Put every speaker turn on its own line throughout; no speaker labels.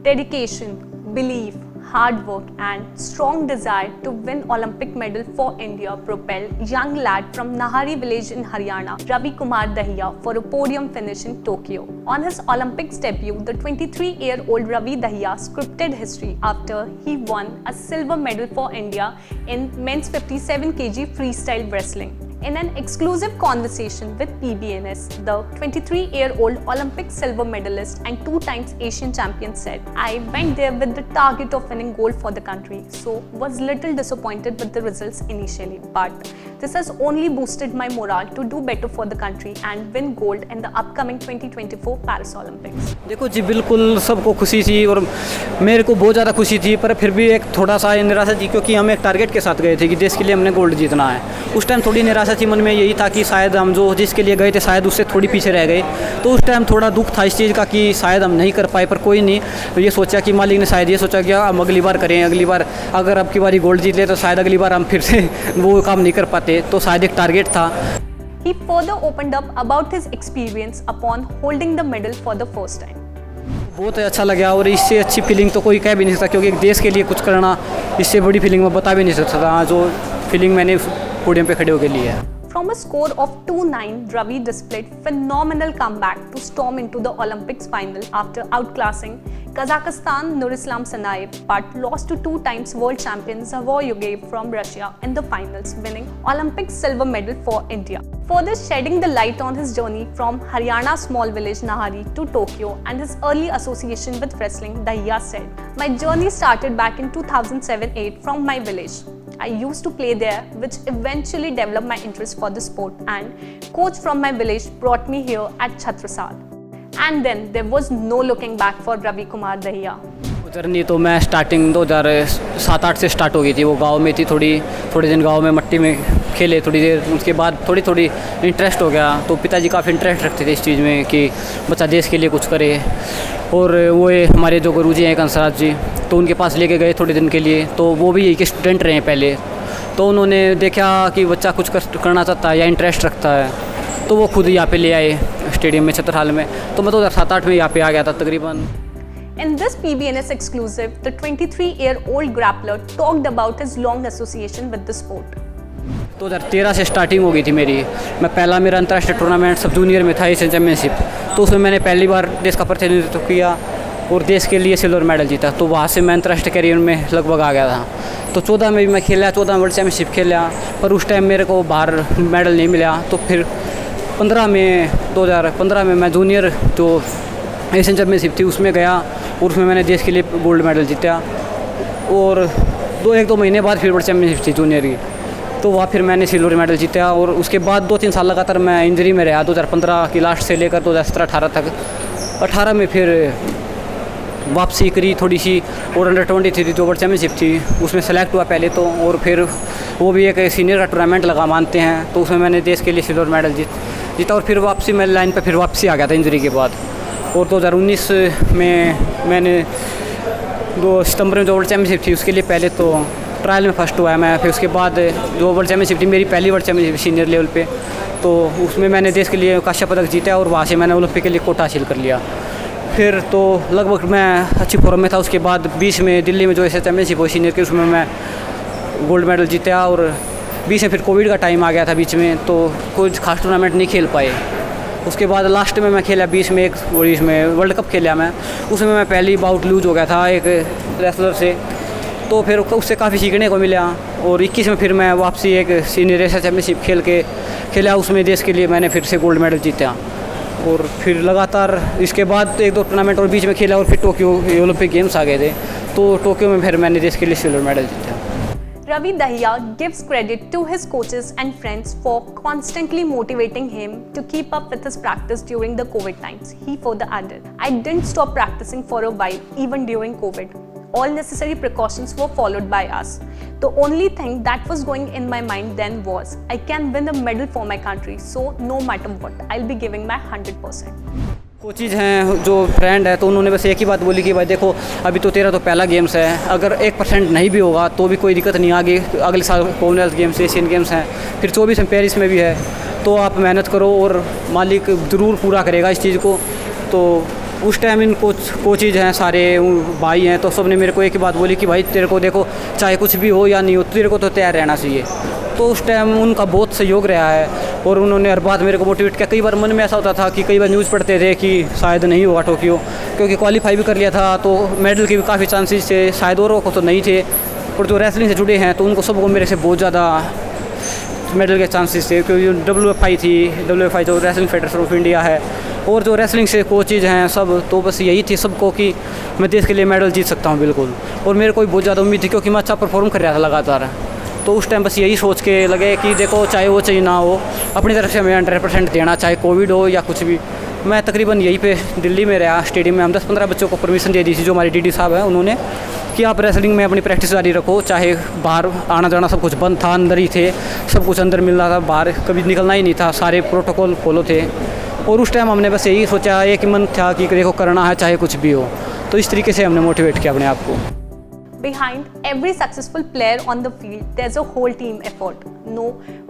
Dedication, belief, hard work and strong desire to win Olympic medal for India propelled young lad from Nahari village in Haryana, Ravi Kumar Dahiya, for a podium finish in Tokyo. On his Olympics debut, the 23-year-old Ravi Dahiya scripted history after he won a silver medal for India in men's 57 kg freestyle wrestling. In an exclusive conversation with PBNS, the 23-year-old Olympic silver medalist and 2 times Asian champion said, "I went there with the target of winning gold for the country, so was little disappointed with the results initially. But this has only boosted my morale to do better for the country and win gold in the upcoming 2024 Paris Olympics."
देखो जी, बिल्कुल सबको खुशी थी और मेरे को बहुत ज़्यादा खुशी थी, पर फिर भी एक थोड़ा सा निराशा थी, क्योंकि हम एक टारगेट के साथ गए थे कि देश के लिए हमने गोल्ड जीतना है। उस टाइम थोड़ी निराशा थी मन में, यही था कि शायद हम जो जिसके लिए गए थे शायद उससे थोड़ी पीछे रह गए, तो उस टाइम थोड़ा दुख था इस चीज़ का कि शायद हम नहीं कर पाए। पर कोई नहीं, तो ये सोचा कि मालिक ने शायद ये सोचा कि हम अगली बार करें, अगली बार अगर अब की बारी गोल्ड जीत ले तो शायद अगली बार हम फिर से वो काम नहीं कर पाते, तो शायद एक टारगेट था।
He further opened up about his experience upon holding the medal for the first time.
बहुत अच्छा लगा और इससे अच्छी फीलिंग तो कोई कह भी नहीं सकता, क्योंकि एक देश के लिए कुछ करना, इससे बड़ी फीलिंग मैं बता भी नहीं सकता जो फीलिंग मैंने पोडियम पे खड़े होकर ली है।
From a score of 2-9, Ravi displayed phenomenal comeback to storm into the Olympics final after outclassing Kazakhstan Nurislam Sanayev, but lost to 2 times world champion Zavor Yugev from Russia in the finals, winning Olympic silver medal for India. Further shedding the light on his journey from Haryana's small village Nahari to Tokyo and his early association with wrestling, Dahiya said, "My journey started back in 2007-8 from my village. I used to play there, which eventually developed my interest for the sport, and coach from my village brought me here at Chhatrasal." And then there was no looking back for Ravi Kumar Dahiya.
Journey तो मैं starting 2007-8 से start हो गई थी। वो गांव में थी, थोड़े दिन गांव में मट्टी में खेले थोड़ी देर, उसके बाद थोड़ी इंटरेस्ट हो गया। तो पिताजी काफ़ी इंटरेस्ट रखते थे इस चीज़ में कि बच्चा देश के लिए कुछ करे। और वो हमारे जो गुरुजी हैं कंसराज जी, तो उनके पास लेके गए थोड़े दिन के लिए। तो वो भी यही के स्टूडेंट रहे हैं पहले, तो उन्होंने देखा कि बच्चा कुछ करना चाहता है या इंटरेस्ट रखता है, तो वो खुद यहाँ पे ले आए स्टेडियम में छत्रसाल में। तो मैं 2007-8 में यहाँ पे आ गया था तकरीबन।
In this PBNS exclusive, the 23-year-old grappler talked about his long association with the sport.
2013 से स्टार्टिंग हो गई थी मेरी। मैं पहला मेरा अंतर्राष्ट्रीय टूर्नामेंट सब जूनियर में था, एशियन चैम्पियनशिप, तो उसमें मैंने पहली बार देश का प्रतिनिधित्व किया और देश के लिए सिल्वर मेडल जीता। तो वहाँ से मैं अंतर्राष्ट्रीय करियर में लगभग आ गया था। तो 14 में भी मैं खेला, 14 में वर्ल्ड चैम्पियनशिप खेला, पर उस टाइम मेरे को बाहर मेडल नहीं मिला। तो फिर 2015 में मैं जूनियर जो एशियन चैम्पियनशिप थी उसमें गया और उसमें मैंने देश के लिए गोल्ड मेडल जीता। और 1-2 महीने बाद फिर वर्ल्ड चैम्पियनशिप थी जूनियर की, तो वहाँ फिर मैंने सिल्वर मेडल जीता। और उसके बाद 2-3 साल लगातार मैं इंजरी में रहा, 2015 की लास्ट से लेकर 2017-18 तक। 18 में फिर वापसी करी थोड़ी सी, और अंडर 23 जो वर्ल्ड चैम्पियनशिप थी उसमें सेलेक्ट हुआ पहले तो, और फिर वो भी एक सीनियर का टूर्नामेंट लगा मानते हैं, तो उसमें मैंने देश के लिए सिल्वर मेडल जीता। और फिर वापसी मैं लाइन पर फिर वापसी आ गया था इंजरी के बाद। और 2019 में मैंने 2 सितंबर में जो वर्ल्ड चैम्पियनशिप थी उसके लिए पहले तो ट्रायल में फर्स्ट हुआ है मैं। फिर उसके बाद जो वर्ल्ड चैम्पियनशिप थी मेरी पहली वर्ल्ड चैम्पियनशिप सीनियर लेवल पे, तो उसमें मैंने देश के लिए कांस्य पदक जीता और वहाँ से मैंने ओलंपिक के लिए कोटा हासिल कर लिया। फिर तो लगभग मैं अच्छी फॉर्म में था। उसके बाद 20 में दिल्ली में जो एशियन चैम्पियनशिप हुई सीनियर की, उसमें मैं गोल्ड मेडल जीता। और 20 में फिर कोविड का टाइम आ गया था बीच में, तो कोई खास टूर्नामेंट नहीं खेल पाए। उसके बाद लास्ट में मैं खेला 20 में में वर्ल्ड कप खेला मैं, उसमें मैं पहली बाउट लूज हो गया था एक रेसलर से, तो फिर उससे काफ़ी सीखने को मिला। और 21 में फिर मैं वापसी एक सीनियर एशिया चैम्पियनशिप खेला, उसमें देश के लिए मैंने फिर से गोल्ड मेडल जीता। और फिर लगातार इसके बाद 1-2 टूर्नामेंट और बीच में खेला, और फिर टोक्यो ओलंपिक गेम्स आ गए थे, तो टोक्यो में फिर मैंने देश के लिए सिल्वर मेडल जीता।
Ravi Dahiya gives credit to his coaches and friends for constantly motivating him to keep up with his practice during the COVID times. He further added, "I didn't stop practicing for a while, even during COVID. All necessary precautions were followed by us. The only thing that was going in my mind then was, I can win a medal for my country, so no matter what, I'll be giving my 100%.
Coaches हैं जो friend है, तो उन्होंने बस एक ही बात बोली कि भाई देखो अभी तो तेरा तो पहला गेम्स है, अगर 1% नहीं भी होगा तो भी कोई दिक्कत नहीं, आगे अगले साल कॉमनवेल्थ गेम्स एशियन गेम्स हैं, फिर 24 में पेरिस में भी है, तो आप मेहनत करो और मालिक ज़रूर पूरा करेगा इस चीज़ को। तो उस टाइम इन कोचेज हैं सारे भाई हैं, तो सब ने मेरे को एक ही बात बोली कि भाई तेरे को देखो चाहे कुछ भी हो या नहीं हो तेरे को तो तैयार रहना चाहिए। तो उस टाइम उनका बहुत सहयोग रहा है और उन्होंने हर बात मेरे को मोटिवेट किया। कई बार मन में ऐसा होता था कि कई बार न्यूज़ पढ़ते थे कि शायद नहीं होगा टोक्यो, क्योंकि क्वालिफाई भी कर लिया था तो मेडल के भी काफ़ी चांसेस थे, शायद औरों को तो नहीं थे, और जो रेसलिंग से जुड़े हैं तो उनको सबको मेरे से बहुत ज़्यादा मेडल के चांसेस थे, क्योंकि WFI थी, WFI जो रेसलिंग फेडरेशन ऑफ इंडिया है, और जो रेसलिंग से कोचेज हैं सब, तो बस यही थी सबको कि मैं देश के लिए मेडल जीत सकता हूँ बिल्कुल। और मेरे को भी बहुत ज़्यादा उम्मीद थी क्योंकि मैं अच्छा परफॉर्म कर रहा था लगातार। तो उस टाइम बस यही सोच के लगे कि देखो चाहे वो चाहिए ना हो, अपनी तरफ से हमें 100% देना, चाहे कोविड हो या कुछ भी। मैं तकरीबन यहीं पे दिल्ली में रहा, स्टेडियम में हम 10-15 बच्चों को परमिशन दे दी थी, जो हमारे DD साहब हैं उन्होंने, कि आप रेसलिंग में अपनी प्रैक्टिस जारी रखो, चाहे बाहर आना जाना सब कुछ बंद था, अंदर ही थे, सब कुछ अंदर मिल रहा था, बाहर कभी निकलना ही नहीं था, सारे प्रोटोकॉल फॉलो थे। और उस टाइम हमने बस यही सोचा, एक मन था कि देखो करना है चाहे कुछ भी हो, तो इस तरीके से हमने मोटिवेट किया अपने आप को।
Behind every successful player on the field, there's a whole team effort. Know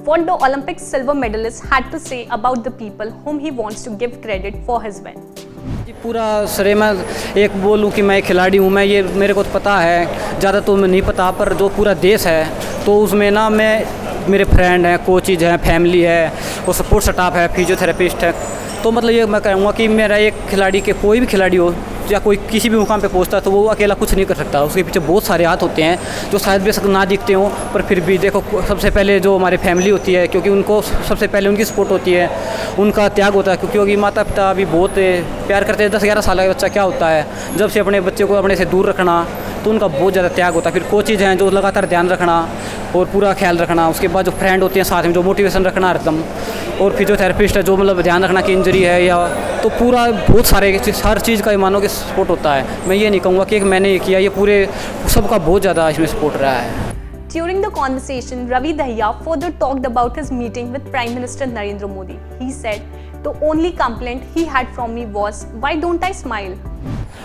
what the Olympic silver medalist had to say about the people whom he wants to give credit for his win.
पूरा श्रेय मैं एक बोलूँ कि मैं एक खिलाड़ी हूँ, मैं ये मेरे को तो पता है, ज़्यादा तो मैं नहीं पता, पर जो पूरा देश है तो उसमें ना मैं, मेरे फ्रेंड हैं, कोचेज हैं, फैमिली है और सपोर्ट स्टाफ है, फिजियोथेरेपिस्ट है, तो मतलब ये मैं कहूँगा कि मेरा एक खिलाड़ी के, कोई भी खिलाड़ी हो या कोई किसी भी मुकाम पे पहुंचता है तो वो अकेला कुछ नहीं कर सकता, उसके पीछे बहुत सारे हाथ होते हैं जो शायद बेशक ना दिखते हों, पर फिर भी देखो सबसे पहले जो हमारी फैमिली होती है, क्योंकि उनको सबसे पहले उनकी सपोर्ट होती है, उनका त्याग होता है, क्योंकि माता पिता भी बहुत प्यार करते हैं। 10-11 साल का बच्चा क्या होता है, जब से अपने बच्चे को अपने से दूर रखना, तो उनका बहुत ज़्यादा त्याग होता है। फिर कोचेज हैं जो लगातार ध्यान रखना और पूरा ख्याल रखना, उसके बाद जो फ्रेंड होते हैं साथ में जो मोटिवेशन रखना हरदम, और फिजियोथेरेपिस्ट है जो मतलब ध्यान रखना कि इंजरी है या, तो पूरा बहुत सारे हर चीज़ का मानो कि सपोर्ट होता है। मैं ये नहीं कहूँगा कि मैंने ये किया, ये पूरे सबका बहुत ज़्यादा इसमें सपोर्ट रहा है।
During the conversation, Ravi Dahiya further talked about his meeting with Prime Minister Narendra Modi. He said, "The only complaint he had from me was, why don't I smile?"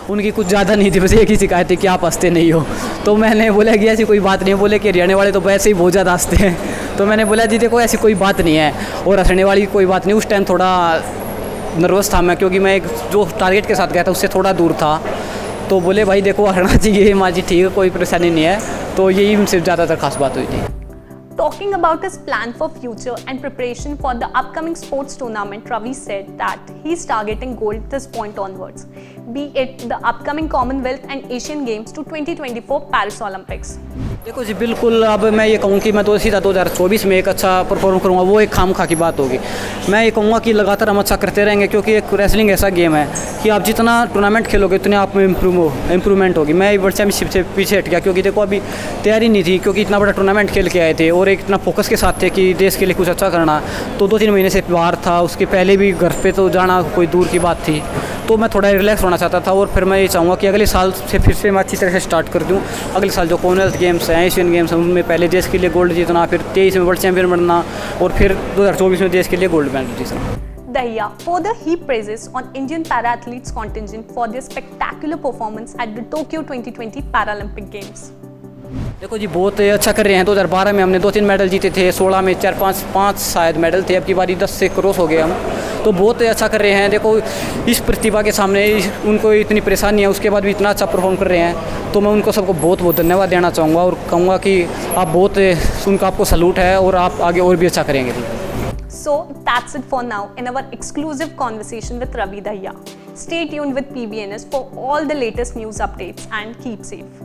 उनकी कुछ ज़्यादा नहीं थी, बस एक ही शिकायत थी कि आप हंसते नहीं हो। तो मैंने बोला कि ऐसी कोई बात नहीं है, बोले कि हरियाणा वाले तो वैसे ही बहुत ज़्यादा हंसते हैं। तो मैंने बोला जी देखो ऐसी कोई बात नहीं है और हंसने वाली कोई बात नहीं। उस टाइम थोड़ा नर्वस था मैं, क्योंकि मैं एक जो टारगेट के साथ गया था उससे थोड़ा दूर था। तो बोले भाई देखो हंसना चाहिए, माँ जी ठीक है, कोई परेशानी नहीं है। तो यही उनसे ज़्यादातर खास बात हुई थी।
Talking about his plan for future and preparation for the upcoming sports tournament, Ravi said that he is targeting gold this point onwards, be it the upcoming Commonwealth and Asian Games to 2024 Paris Olympics.
देखो जी बिल्कुल, अब मैं ये कहूँ कि मैं तो सीधा 2024 में एक अच्छा परफॉर्म करूँगा, वो एक खामखा की बात होगी। मैं ये कहूँगा कि लगातार हम अच्छा करते रहेंगे, क्योंकि एक रेसलिंग ऐसा गेम है कि आप जितना टूर्नामेंट खेलोगे उतने आप में इम्प्रूवमेंट होगी। मैं वर्ल्ड चैम्पियनशिप से पीछे हट गया, क्योंकि देखो अभी तैयारी नहीं थी, क्योंकि इतना बड़ा टूर्नामेंट खेल के आए थे और एक इतना फोकस के साथ थे कि देश के लिए कुछ अच्छा करना। तो 2-3 महीने से बाहर था, उसके पहले भी घर पे तो जाना कोई दूर की बात थी। तो मैं थोड़ा रिलैक्स होना चाहता था और फिर मैं ये चाहूँगा कि अगले साल से फिर से मैं अच्छी तरह से स्टार्ट कर दूँ। अगले साल जो कॉमनवेल्थ गेम्स हैं, एशियन गेम्स हैं, उनमें पहले देश के लिए गोल्ड जीतना, फिर 23 में वर्ल्ड चैम्पियन बनना और फिर 2024 में देश के लिए गोल्ड मेडल जीतना।
Dahiya further heaped praises on Indian para-athletes contingent for their spectacular performance at the Tokyo 2020 Paralympic Games.
देखो जी बहुत अच्छा कर रहे हैं। 2012 में हमने 2-3 मेडल जीते थे, 16 में 4-5 शायद मेडल थे, अब की बारी 10 से क्रॉस हो गए हम, तो बहुत अच्छा कर रहे हैं। देखो इस प्रतिभा के सामने उनको इतनी परेशानी है, उसके बाद भी इतना अच्छा परफॉर्म कर रहे हैं, तो मैं उनको सबको बहुत बहुत धन्यवाद देना चाहूँगा और कहूँगा कि आप बहुत, उनका आपको सलूट है और आप आगे और भी अच्छा करेंगे।
So that's it for now in our exclusive conversation with Ravi Dahiya. Stay tuned with PBNS for all the latest news updates and keep safe.